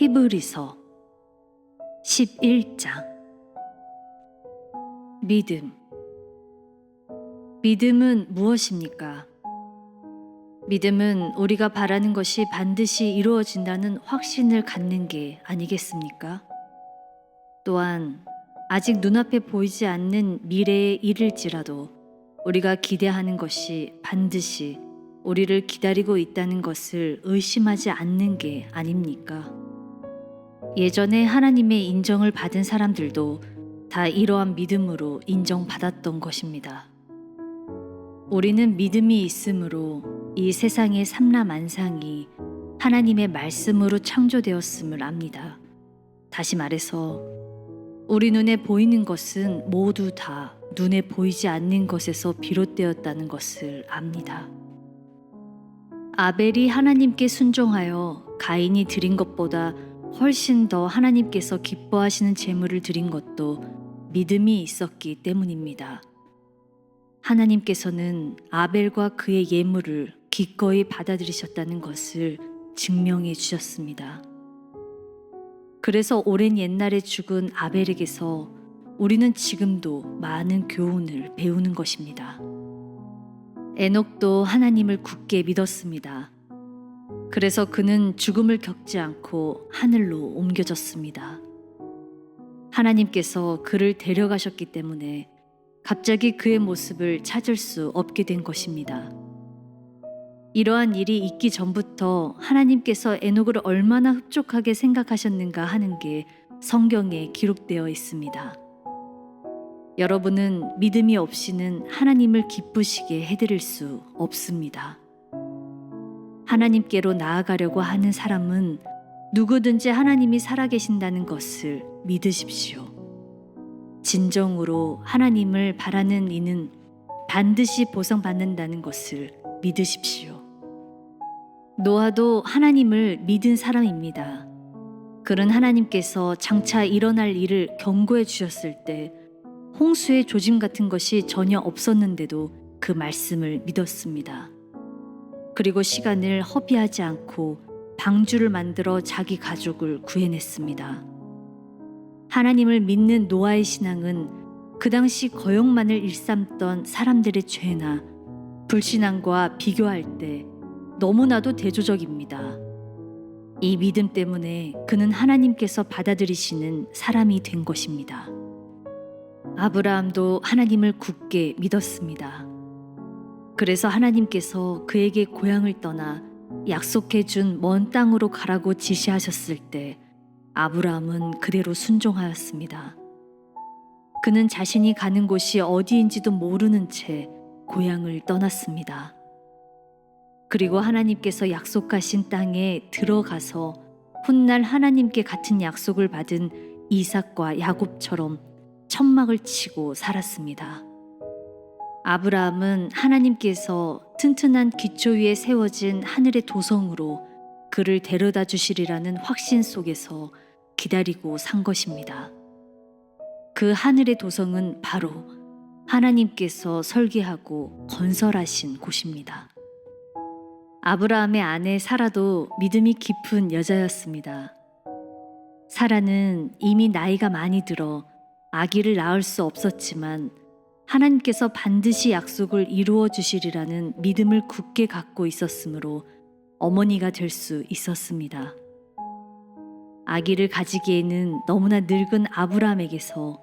히브리서 11장. 믿음은 무엇입니까? 믿음은 우리가 바라는 것이 반드시 이루어진다는 확신을 갖는 게 아니겠습니까? 또한 아직 눈앞에 보이지 않는 미래에 이를지라도 우리가 기대하는 것이 반드시 우리를 기다리고 있다는 것을 의심하지 않는 게 아닙니까? 예전에 하나님의 인정을 받은 사람들도 다 이러한 믿음으로 인정받았던 것입니다. 우리는 믿음이 있으므로 이 세상의 삼라만상이 하나님의 말씀으로 창조되었음을 압니다. 다시 말해서 우리 눈에 보이는 것은 모두 다 눈에 보이지 않는 것에서 비롯되었다는 것을 압니다. 아벨이 하나님께 순종하여 가인이 드린 것보다 훨씬 더 하나님께서 기뻐하시는 제물을 드린 것도 믿음이 있었기 때문입니다. 하나님께서는 아벨과 그의 예물을 기꺼이 받아들이셨다는 것을 증명해 주셨습니다. 그래서 오랜 옛날에 죽은 아벨에게서 우리는 지금도 많은 교훈을 배우는 것입니다. 에녹도 하나님을 굳게 믿었습니다. 그래서 그는 죽음을 겪지 않고 하늘로 옮겨졌습니다. 하나님께서 그를 데려가셨기 때문에 갑자기 그의 모습을 찾을 수 없게 된 것입니다. 이러한 일이 있기 전부터 하나님께서 에녹을 얼마나 흡족하게 생각하셨는가 하는 게 성경에 기록되어 있습니다. 여러분은 믿음이 없이는 하나님을 기쁘시게 해드릴 수 없습니다. 하나님께로 나아가려고 하는 사람은 누구든지 하나님이 살아계신다는 것을 믿으십시오. 진정으로 하나님을 바라는 이는 반드시 보상받는다는 것을 믿으십시오. 노아도 하나님을 믿은 사람입니다. 그는 하나님께서 장차 일어날 일을 경고해 주셨을 때 홍수의 조짐 같은 것이 전혀 없었는데도 그 말씀을 믿었습니다. 그리고 시간을 허비하지 않고 방주를 만들어 자기 가족을 구해냈습니다. 하나님을 믿는 노아의 신앙은 그 당시 거역만을 일삼던 사람들의 죄나 불신앙과 비교할 때 너무나도 대조적입니다. 이 믿음 때문에 그는 하나님께서 받아들이시는 사람이 된 것입니다. 아브라함도 하나님을 굳게 믿었습니다. 그래서 하나님께서 그에게 고향을 떠나 약속해 준 먼 땅으로 가라고 지시하셨을 때 아브라함은 그대로 순종하였습니다. 그는 자신이 가는 곳이 어디인지도 모르는 채 고향을 떠났습니다. 그리고 하나님께서 약속하신 땅에 들어가서 훗날 하나님께 같은 약속을 받은 이삭과 야곱처럼 천막을 치고 살았습니다. 아브라함은 하나님께서 튼튼한 기초 위에 세워진 하늘의 도성으로 그를 데려다 주시리라는 확신 속에서 기다리고 산 것입니다. 그 하늘의 도성은 바로 하나님께서 설계하고 건설하신 곳입니다. 아브라함의 아내 사라도 믿음이 깊은 여자였습니다. 사라는 이미 나이가 많이 들어 아기를 낳을 수 없었지만 하나님께서 반드시 약속을 이루어 주시리라는 믿음을 굳게 갖고 있었으므로 어머니가 될 수 있었습니다. 아기를 가지기에는 너무나 늙은 아브라함에게서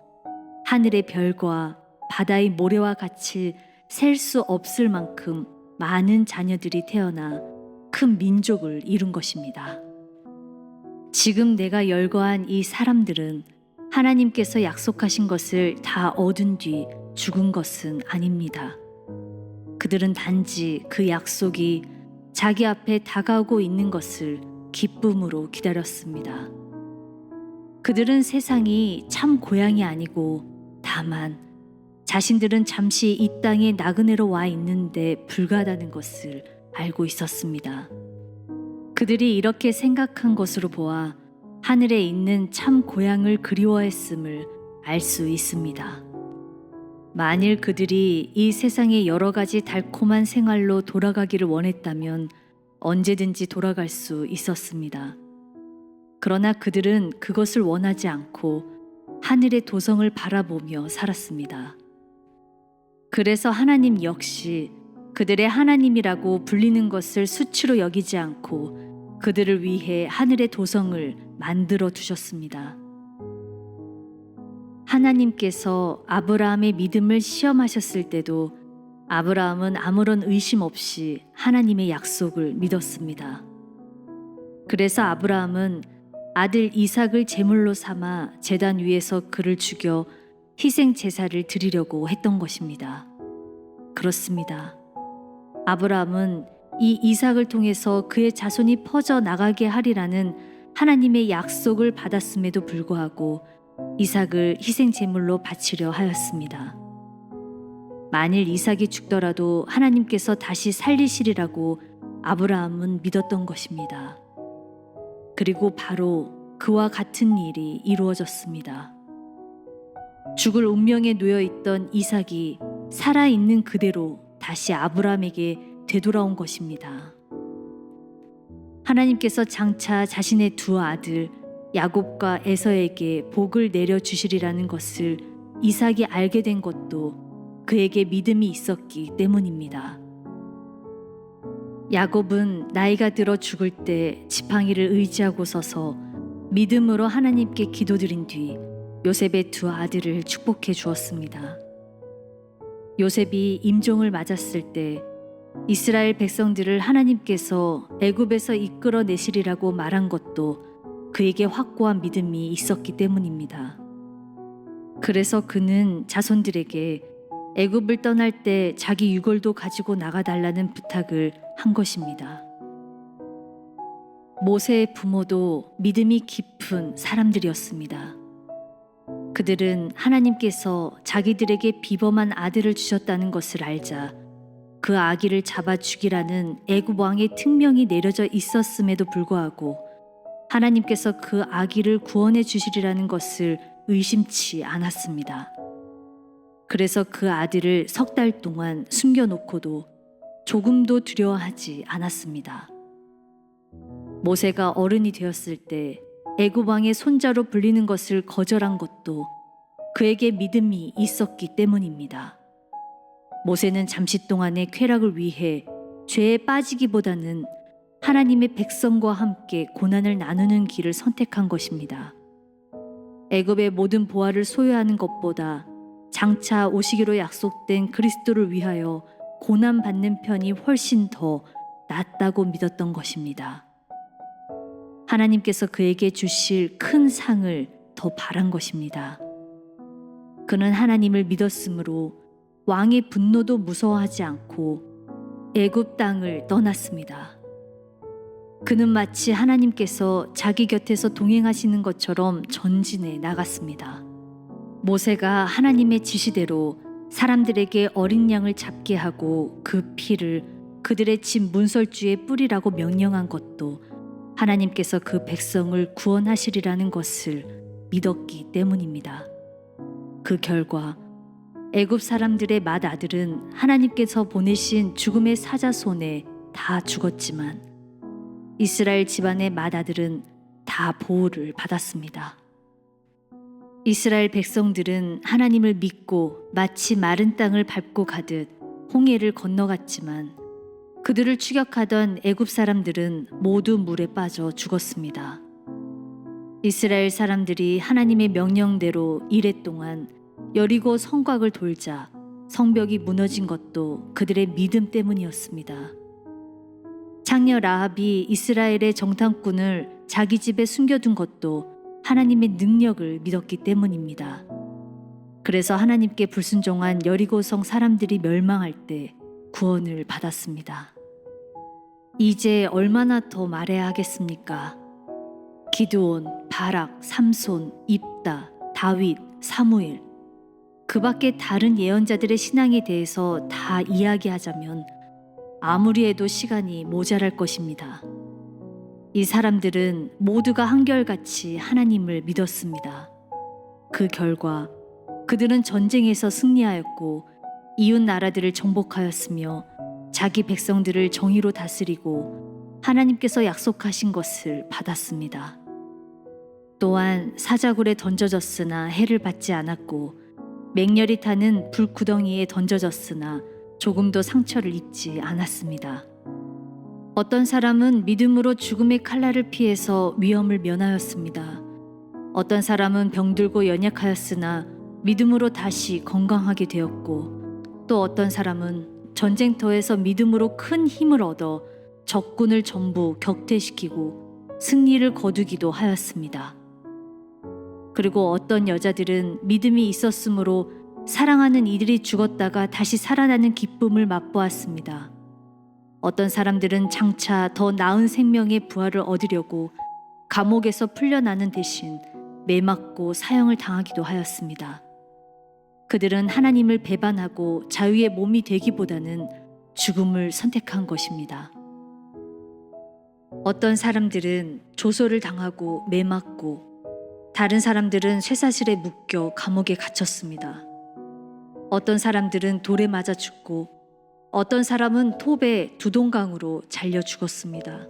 하늘의 별과 바다의 모래와 같이 셀 수 없을 만큼 많은 자녀들이 태어나 큰 민족을 이룬 것입니다. 지금 내가 열거한 이 사람들은 하나님께서 약속하신 것을 다 얻은 뒤 죽은 것은 아닙니다. 그들은 단지 그 약속이 자기 앞에 다가오고 있는 것을 기쁨으로 기다렸습니다. 그들은 세상이 참 고향이 아니고 다만 자신들은 잠시 이 땅에 나그네로 와 있는데 불과하다는 것을 알고 있었습니다. 그들이 이렇게 생각한 것으로 보아 하늘에 있는 참 고향을 그리워했음을 알 수 있습니다. 만일 그들이 이 세상의 여러 가지 달콤한 생활로 돌아가기를 원했다면 언제든지 돌아갈 수 있었습니다. 그러나 그들은 그것을 원하지 않고 하늘의 도성을 바라보며 살았습니다. 그래서 하나님 역시 그들의 하나님이라고 불리는 것을 수치로 여기지 않고 그들을 위해 하늘의 도성을 만들어 두셨습니다. 하나님께서 아브라함의 믿음을 시험하셨을 때도 아브라함은 아무런 의심 없이 하나님의 약속을 믿었습니다. 그래서 아브라함은 아들 이삭을 제물로 삼아 제단 위에서 그를 죽여 희생 제사를 드리려고 했던 것입니다. 그렇습니다. 아브라함은 이 이삭을 통해서 그의 자손이 퍼져 나가게 하리라는 하나님의 약속을 받았음에도 불구하고 이삭을 희생 제물로 바치려 하였습니다. 만일 이삭이 죽더라도 하나님께서 다시 살리시리라고 아브라함은 믿었던 것입니다. 그리고 바로 그와 같은 일이 이루어졌습니다. 죽을 운명에 놓여 있던 이삭이 살아있는 그대로 다시 아브라함에게 되돌아온 것입니다. 하나님께서 장차 자신의 두 아들 야곱과 에서에게 복을 내려 주시리라는 것을 이삭이 알게 된 것도 그에게 믿음이 있었기 때문입니다. 야곱은 나이가 들어 죽을 때 지팡이를 의지하고 서서 믿음으로 하나님께 기도드린 뒤 요셉의 두 아들을 축복해 주었습니다. 요셉이 임종을 맞았을 때 이스라엘 백성들을 하나님께서 애굽에서 이끌어 내시리라고 말한 것도 그에게 확고한 믿음이 있었기 때문입니다. 그래서 그는 자손들에게 애굽을 떠날 때 자기 유골도 가지고 나가달라는 부탁을 한 것입니다. 모세의 부모도 믿음이 깊은 사람들이었습니다. 그들은 하나님께서 자기들에게 비범한 아들을 주셨다는 것을 알자 그 아기를 잡아 죽이라는 애굽 왕의 특명이 내려져 있었음에도 불구하고 하나님께서 그 아기를 구원해 주시리라는 것을 의심치 않았습니다. 그래서 그 아들을 3달 동안 숨겨놓고도 조금도 두려워하지 않았습니다. 모세가 어른이 되었을 때 애굽 왕의 손자로 불리는 것을 거절한 것도 그에게 믿음이 있었기 때문입니다. 모세는 잠시 동안의 쾌락을 위해 죄에 빠지기보다는 하나님의 백성과 함께 고난을 나누는 길을 선택한 것입니다. 애굽의 모든 보화를 소유하는 것보다 장차 오시기로 약속된 그리스도를 위하여 고난받는 편이 훨씬 더 낫다고 믿었던 것입니다. 하나님께서 그에게 주실 큰 상을 더 바란 것입니다. 그는 하나님을 믿었으므로 왕의 분노도 무서워하지 않고 애굽 땅을 떠났습니다. 그는 마치 하나님께서 자기 곁에서 동행하시는 것처럼 전진해 나갔습니다. 모세가 하나님의 지시대로 사람들에게 어린 양을 잡게 하고 그 피를 그들의 집 문설주에 뿌리라고 명령한 것도 하나님께서 그 백성을 구원하시리라는 것을 믿었기 때문입니다. 그 결과 애굽 사람들의 맏아들은 하나님께서 보내신 죽음의 사자 손에 다 죽었지만 이스라엘 집안의 맏아들은 다 보호를 받았습니다. 이스라엘 백성들은 하나님을 믿고 마치 마른 땅을 밟고 가듯 홍해를 건너갔지만 그들을 추격하던 애굽 사람들은 모두 물에 빠져 죽었습니다. 이스라엘 사람들이 하나님의 명령대로 이레 동안 여리고 성곽을 돌자 성벽이 무너진 것도 그들의 믿음 때문이었습니다. 창녀 라합이 이스라엘의 정탐꾼을 자기 집에 숨겨둔 것도 하나님의 능력을 믿었기 때문입니다. 그래서 하나님께 불순종한 여리고성 사람들이 멸망할 때 구원을 받았습니다. 이제 얼마나 더 말해야 하겠습니까? 기드온, 바락, 삼손, 입다, 다윗, 사무엘, 그 밖에 다른 예언자들의 신앙에 대해서 다 이야기하자면 아무리 해도 시간이 모자랄 것입니다. 이 사람들은 모두가 한결같이 하나님을 믿었습니다. 그 결과 그들은 전쟁에서 승리하였고 이웃 나라들을 정복하였으며 자기 백성들을 정의로 다스리고 하나님께서 약속하신 것을 받았습니다. 또한 사자굴에 던져졌으나 해를 받지 않았고 맹렬히 타는 불구덩이에 던져졌으나 조금도 상처를 입지 않았습니다. 어떤 사람은 믿음으로 죽음의 칼날을 피해서 위험을 면하였습니다. 어떤 사람은 병들고 연약하였으나 믿음으로 다시 건강하게 되었고, 또 어떤 사람은 전쟁터에서 믿음으로 큰 힘을 얻어 적군을 전부 격퇴시키고 승리를 거두기도 하였습니다. 그리고 어떤 여자들은 믿음이 있었으므로 사랑하는 이들이 죽었다가 다시 살아나는 기쁨을 맛보았습니다. 어떤 사람들은 장차 더 나은 생명의 부활을 얻으려고 감옥에서 풀려나는 대신 매맞고 사형을 당하기도 하였습니다. 그들은 하나님을 배반하고 자유의 몸이 되기보다는 죽음을 선택한 것입니다. 어떤 사람들은 조소를 당하고 매맞고, 다른 사람들은 쇠사슬에 묶여 감옥에 갇혔습니다. 어떤 사람들은 돌에 맞아 죽고, 어떤 사람은 톱에 두동강으로 잘려 죽었습니다.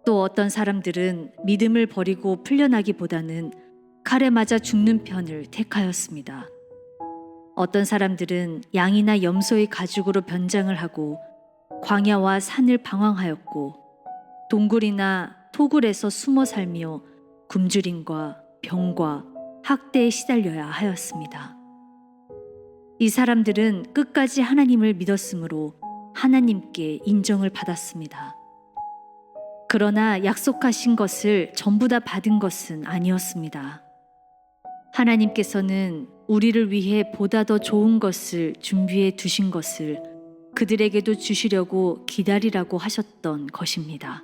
또 어떤 사람들은 믿음을 버리고 풀려나기보다는 칼에 맞아 죽는 편을 택하였습니다. 어떤 사람들은 양이나 염소의 가죽으로 변장을 하고 광야와 산을 방황하였고, 동굴이나 토굴에서 숨어 살며 굶주림과 병과 학대에 시달려야 하였습니다. 이 사람들은 끝까지 하나님을 믿었으므로 하나님께 인정을 받았습니다. 그러나 약속하신 것을 전부 다 받은 것은 아니었습니다. 하나님께서는 우리를 위해 보다 더 좋은 것을 준비해 두신 것을 그들에게도 주시려고 기다리라고 하셨던 것입니다.